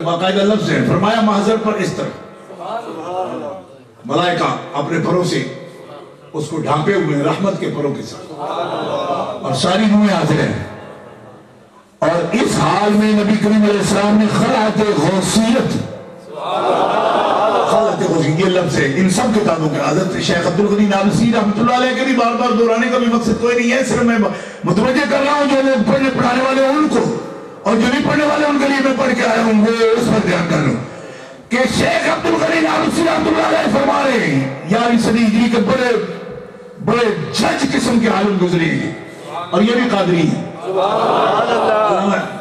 باقاعدہ لفظ ہے، فرمایا محضر پر اس طرح ملائکہ اپنے پروں سے اس کو ڈھانپے ہوئے ہیں رحمت کے پروں کے ساتھ، اور ساری روحیں حاضر ہیں. اور اس حال میں نبی کریم علیہ السلام نے خلعت غوثیت، خلعت غوثیت یہ لفظ ہے ان سب کتابوں کے. حضرت شیخ عبدالغنی نابلسی رحمۃ اللہ علیہ کے بھی بار بار دہرانے کا بھی مقصد کوئی نہیں ہے، صرف میں متوجہ کر رہا ہوں جو لوگ پڑھنے پڑھانے والے ہیں ان کو، اور جو نہیں پڑھنے والے ان کے لیے میں پڑھ کے آیا ہوں وہ اس پر دھیان کر لوں کہ شیخ عبدالغنی نابلسی رحمۃ اللہ علیہ فرما رہے ہیں 11ویں صدی ہجری کے بڑے جج قسم کے عالم گزرے ہیں، اور یہ بھی قادری ہیں.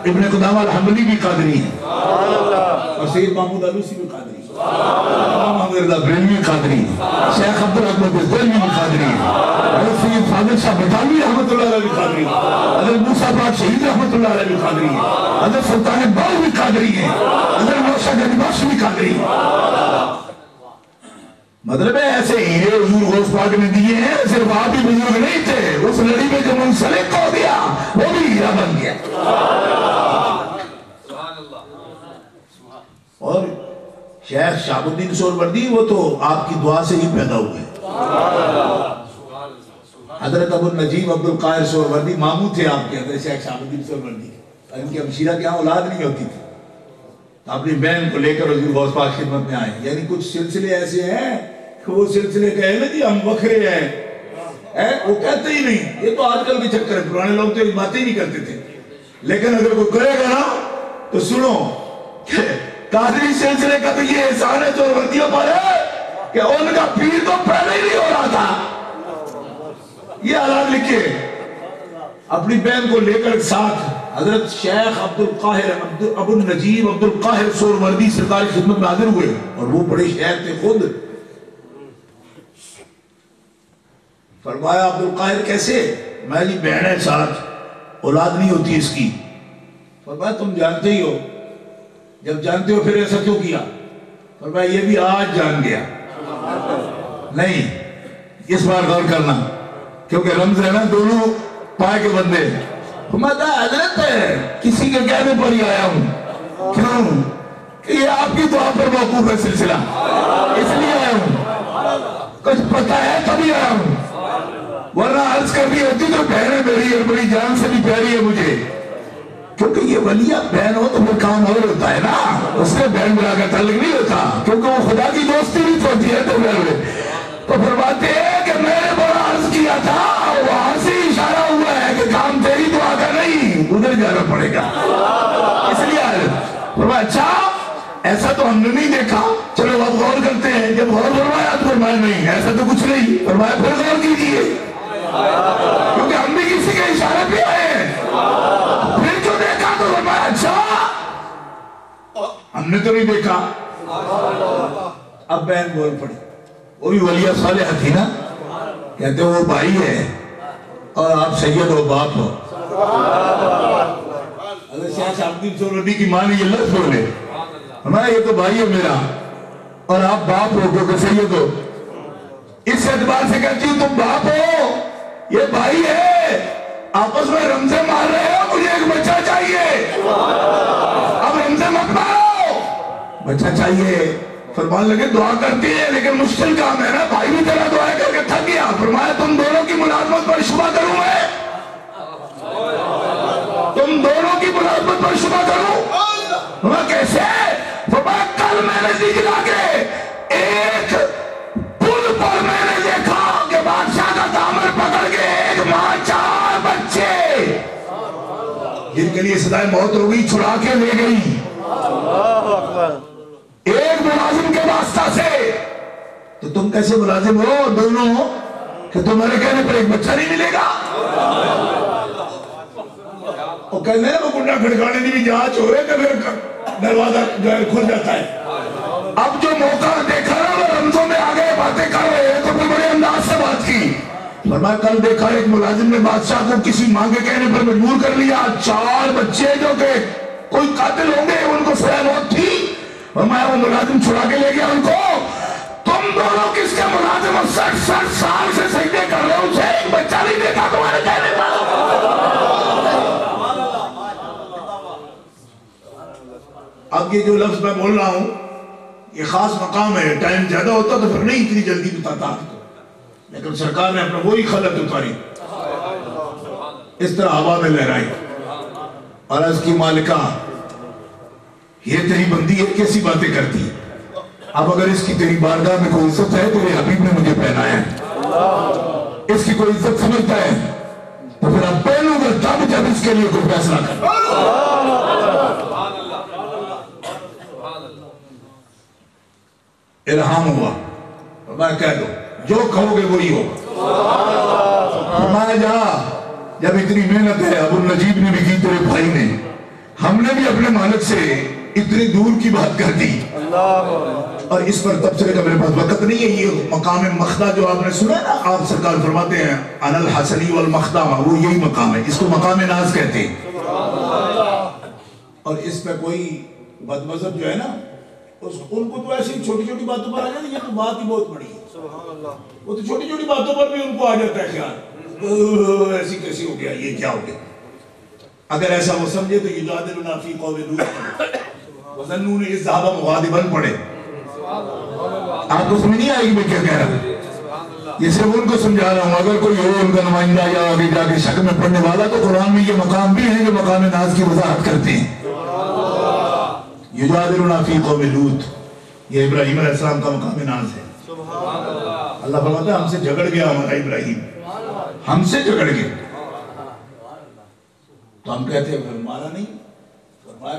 ابن قدامہ الحنبلی بھی قادری ہیں، اور سید محمود علوسی بھی قادری ہیں، محمد رضا بریلوی قادری ہیں، شیخ عبدالرحمن بزدلوی بھی قادری ہیں، حضرت سید فاضل شاہ بٹالوی رحمۃ اللہ علیہ بھی قادری ہیں، حضرت موسیٰ پاک شہید رحمۃ اللہ علیہ بھی قادری ہیں، حضرت سلطان باؤ بھی قادری ہیں، حضرت موشہ گنج بخش بھی قادری ہیں. مطلب ہے ایسے ہیرے حضور غوث پاک نے دیے ہیں، صرف آپ ہی بزرگ نہیں تھے، اس لڑی میں جو منسلک ہو گیا وہ بھی ہیرا بن گیا. اور شیخ شہاب الدین سہروردی وہ تو آپ کی دعا سے ہی پیدا ہوئے. حضرت ابو النجیب عبد القاہر سہروردی ماموں تھے آپ کے حضرت شیخ شہاب الدین سہروردی، ان کی ہمشیرہ کے یہاں اولاد نہیں ہوتی تھی، اپنی بہن کو لے کر حضور غوث پاک خدمت میں آئے. یعنی کچھ سلسلے ایسے ہیں کہ وہ سلسلے کہے نا جی ہم بکھرے ہیں، وہ کہتے ہی نہیں. یہ تو آج کل کے چکر ہے، پرانے لوگ تو یہ باتیں ہی نہیں کرتے تھے. لیکن اگر کوئی کرے گا نا تو سنو کہ قادری سلسلے کا تو یہ احسان ہے سہروردیوں پر ہے کہ ان کا پیر تو پہلے ہی نہیں ہو رہا تھا. یہ حالات لکھے اپنی بہن کو لے کر ساتھ حضرت شیخ ابو النجیب عبد القاہر سہروردی سرکاری خدمت میں حاضر ہوئے، اور وہ بڑے شہر تھے خود. فرمایا عبد القاہر کیسے؟ میں جی بہن ہے ساتھ، اولاد نہیں ہوتی اس کی. فرمایا تم جانتے ہی ہو، جب جانتے ہو پھر ایسا کیوں کیا؟ فرمایا یہ بھی آج جان گیا. نہیں اس بار غور کرنا کیونکہ رمز ہے نا دونوں پائے کے بندے. فرمایا حضرت کسی کے کہنے پر ہی آیا ہوں. کیوں؟ کہ یہ آپ کی دعا پر موقوف ہے سلسلہ، اس لیے آیا ہوں. کچھ پتہ ہے تبھی آیا ہوں، ورنہ عرض کرنی ہوتی تو بہنیں میری اور بڑی جان سے بھی پیاری ہے مجھے. کیونکہ یہ ولیہ بہن ہو تو وہ کام اور ہوتا ہے نا، اس سے بہن بنا کا تعلق نہیں ہوتا، کیونکہ وہ خدا کی دوستی بھی تو ہوتی ہے. تو فرماتے ہیں کہ میں نے بڑا عرض کیا تھا، وہاں سے اشارہ ہوا ہے کہ کام تیری دعا کا نہیں، ادھر جانا پڑے گا. اس لیے فرمایا اچھا ایسا تو ہم نے نہیں دیکھا، چلو اب غور کرتے ہیں. جب غور فرمایا تو فرمایا نہیں ایسا تو کچھ نہیں. فرمایا پھر غور کیجیے، کیونکہ ہم بھی کسی کے اشارے پہ آئے ہیں. پھر جو دیکھا تو فرمایا اچھا ہم نے تو نہیں دیکھا. اب بہن بول پڑی، وہ بھی ولیہ صالحہ تھی نا، کہتے وہ بھائی ہے اور آپ سید ہو باپ ہو. حضرت شیخ شہاب الدین سہروردی کی ماں نے یہ لفظ بولے، ہمارا یہ تو بھائی ہے میرا اور آپ باپ ہو کیونکہ سید ہو. اس اعتبار سے کہتی ہوں تم باپ ہو یہ بھائی ہے، آپس میں رمزے مار رہے ہو، مجھے ایک بچہ چاہیے. اب رمزے مت مارو، بچہ چاہیے. فرمان لگے دعا کرتی ہے لیکن مشکل کام ہے نا، بھائی بھی تیرا دعا کر کے تھک گیا. فرمایا تم دونوں کی ملازمت پر شبہ کروں میں، تم دونوں کی ملازمت پر شبہ کروں. فرمایا کیسے؟ فرمایا کل میں نے دیکھا کہ ایک پل پر میں نے دیکھا کہ بادشاہ کا دامن پکڑ کے ایک ماں 4 بچے جن کے لیے صدائے موت ہو گئی چھڑا کے لے گئی ایک ملازم کے واسطہ سے. تو تم کیسے ملازم ہو دونوں کہ تمہارے کہنے پر ایک بچہ نہیں ملے گا؟ وہ کہنے ہیں وہ کنڈا کھڑکانے کی بھی جانچ ہو رہے کہ پھر دروازہ جو ہے کھل جاتا ہے. اب جو موقع دیکھا نا وہ رمضوں میں آگے باتیں کر رہے ہیں تو پھر بڑے انداز سے بات کی. فرمایا کل دیکھا ایک ملازم نے بادشاہ کو کسی ماں کے کہنے پر مجبور کر لیا، 4 بچے جو کہ کوئی قاتل ہوں گے ان کو سزائے موت تھی. فرمایا وہ ملازم چھڑا کے لے گیا ان کو. تم دونوں کس کے ملازم 60 سال سے سجدے کر رہے ہو، اسے ایک بچہ نہیں دیکھا تمہارے کہنے پر. اب یہ جو لفظ میں بول رہا ہوں یہ خاص مقام ہے، ٹائم زیادہ ہوتا تو پھر نہیں اتنی جلدی بتاتا آپ کو، لیکن سرکار نے اپنا وہی خلق اتاری، اس طرح ہوا میں لہرائی اور عرض کی مالکہ یہ تیری بندی ہے، کیسی باتیں کرتی ہے؟ اب اگر اس کی تیری بارگاہ میں کوئی عزت ہے تیرے حبیب نے مجھے پہنایا ہے، اس کی کوئی عزت سمجھتا ہے تو پھر اب پہنوں گا تب جب اس کے لیے کوئی فیصلہ کر۔ الہام ہوا، میں کہہ دو جو کہو گے وہی ہوگا۔ میں جا جب اتنی محنت ہے، ابو النجیب نے بھی کی تیرے بھائی نے، ہم نے بھی اپنے مالک سے اتنی دور کی بات کر دی، اور اس پر تبصرے کا میرے پاس وقت نہیں ہے۔ یہ مقام مخدہ جو آپ نے سنا نا، آپ سرکار فرماتے ہیں انا الحسنی والمخدہ، وہ یہی مقام ہے، اس کو مقام ناز کہتے ہیں۔ اور اس پہ کوئی بد مذہب جو ہے نا، ان کو تو ایسی چھوٹی چھوٹی باتوں پر آ جاتی ہے، یہ تو بات ہی بہت بڑی ہے، وہ تو چھوٹی چھوٹی باتوں پر بھی ان کو آ جاتا ہے خیال، ایسی کیسی ہو گیا، یہ کیا ہو گیا۔ اگر ایسا وہ سمجھے تو یجادلنا فی قوم لوط وظنون اذ ذهب مغاضبا پڑھے، آپ کو سمجھ نہیں آئے گی میں کیا کہہ رہا ہوں، یہ صرف ان کو سمجھا رہا ہوں۔ اگر کوئی ہو ان کا نمائندہ یا آگے جا کے شک میں پڑھنے والا تو قرآن میں یہ مقام بھی ہیں جو مقام ناز کی وضاحت کرتے ہیں۔ یجادلنا فی قوم لوط، یہ ابراہیم علیہ السلام کا مقام ناز ہے۔ اللہ فرماتا ہے ہم سے جھگڑ گیا ہمارا ابراہیم، ہم سے جھگڑ گیا، تو ہم کہتے ہیں مارا نہیں، فرمایا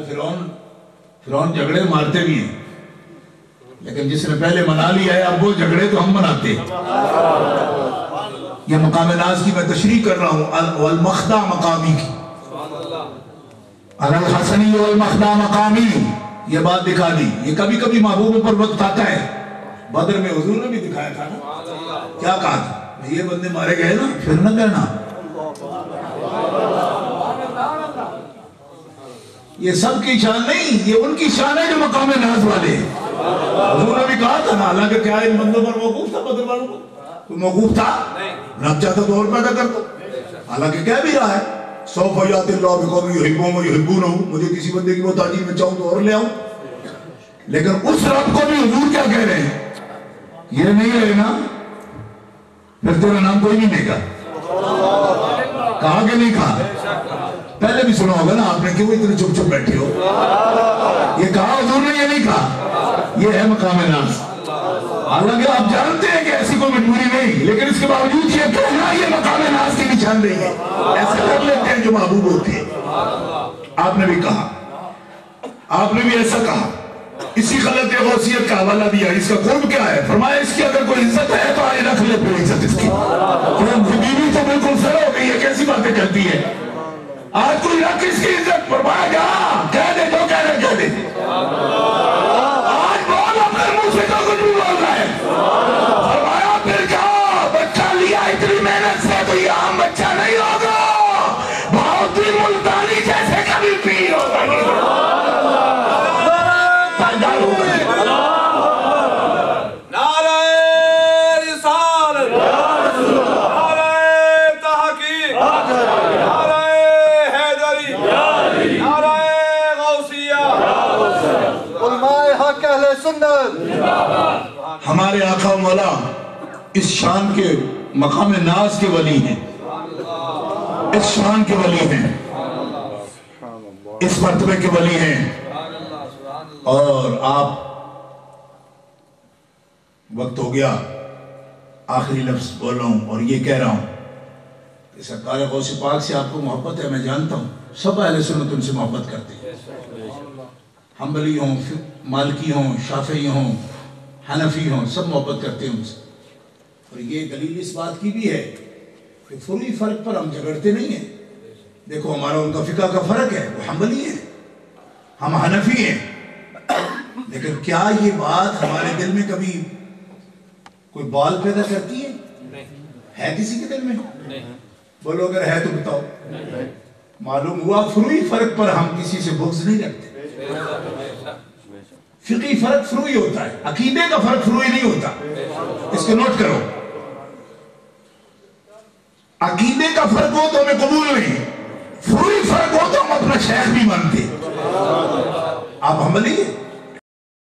فرعون جھگڑے مارتے بھی ہیں، لیکن جس نے پہلے منا لیا ہے اب وہ جھگڑے تو ہم مناتے ہیں۔ یہ مقام ناز کی میں تشریح کر رہا ہوں، والمخدع مقامی کی، انا الحسنی والمخدع مقامی، یہ بات دکھا دی۔ یہ کبھی کبھی محبوبوں پر وقت آتا ہے، بدر میں حضور نے بھی دکھایا تھا نا، کیا کہا تھا، یہ بندے مارے گئے نا پھر نہ کہنا، یہ سب کی شان نہیں، یہ ان کی شان ہے جو مقام ناز والے ہیں۔ حضور نے بھی کہا تھا نا، حالانکہ کیا ان بندوں پر موقوف تھا بدر والوں کو، تو موقوف تھا، رب چاہتا تو اور پیدا کر دو، حالانکہ کہہ بھی رہا ہے سوف یأتی اللہ بقوم یحبونہ ویحبونہ، مجھے کسی بندے کی محتاجی میں چاہوں تو اور لے آؤں، لیکن اس رب کو بھی حضور کیا کہہ رہے ہیں، یہ نہیں رہے نا پھر تیرا نام کوئی نہیں لے گا۔ کہا کہ نہیں کہا؟ پہلے بھی سنا ہوگا نا آپ نے، کیوں اتنے چپ چپ بیٹھے ہو؟ یہ کہا حضور نے، یہ نہیں کہا، یہ ہے مقام ناز۔ حالانکہ آپ جانتے ہیں کہ ایسی کوئی مجبوری نہیں، لیکن اس کے باوجود یہ کہنا یہ مقام ناز کی نشاندہی ہے، ایسا کر لیتے ہیں جو محبوب ہوتے ہیں۔ آپ نے بھی کہا، آپ نے بھی ایسا کہا، اسی خلط غوثیت کا حوالہ دیا، اس کا قرب کیا ہے، فرمایا اس کی اگر کوئی عزت ہے تو آئے رکھ لے پھر عزت اس کی، بیوی تو بالکل سر ہو گئی ہے، کیسی باتیں کرتی ہے، آج کوئی رکھ اس کی عزت، فرمایا جا کہہ دے جو کہہ رہے کہہ دے، آج بول اپنے منہ سے تو کچھ بھی بول رہا ہے، فرمایا پھر جا بچہ لیا اتنی محنت سے تو یہ عام بچہ نہیں ہوگا، بہت ہی ملتانی جیسے کبھی پیر ہوگا، ہمارے آقا و مولا اس شان کے مقام ناز کے ولی ہیں، اس شان کے ولی ہیں، اس مرتبے کے ولی ہیں، اور آپ وقت ہو گیا آخری لفظ بول رہا ہوں اور یہ کہہ رہا ہوں کہ سرکار غوث پاک سے آپ کو محبت ہے، میں جانتا ہوں، سب اہل سنت ان سے محبت کرتے ہیں، حنبلی ہوں، مالکی ہوں، شافعی ہوں، حنفی ہوں، سب محبت کرتے ہیں ان سے، اور یہ دلیل اس بات کی بھی ہے کہ فروعی فرق پر ہم جھگڑتے نہیں ہیں۔ دیکھو ہمارا ان کا فقہ کا فرق ہے، وہ حنبلی ہیں، ہم حنفی ہیں، لیکن کیا یہ بات ہمارے دل میں کبھی کوئی بال پیدا کرتی ہے کسی کے دل میں؟ بولو اگر ہے تو بتاؤ۔ معلوم ہوا فروعی فرق پر ہم کسی سے بغض نہیں رکھتے، فقہی فرق فروعی ہوتا ہے، عقیدے کا فرق فروعی نہیں ہوتا، اس کو نوٹ کرو، عقیدے کا فرق ہو تو ہمیں قبول نہیں، فروعی فرق ہو تو ہم اپنا شیخ بھی مانتے۔ آپ حنبلی ہیں؟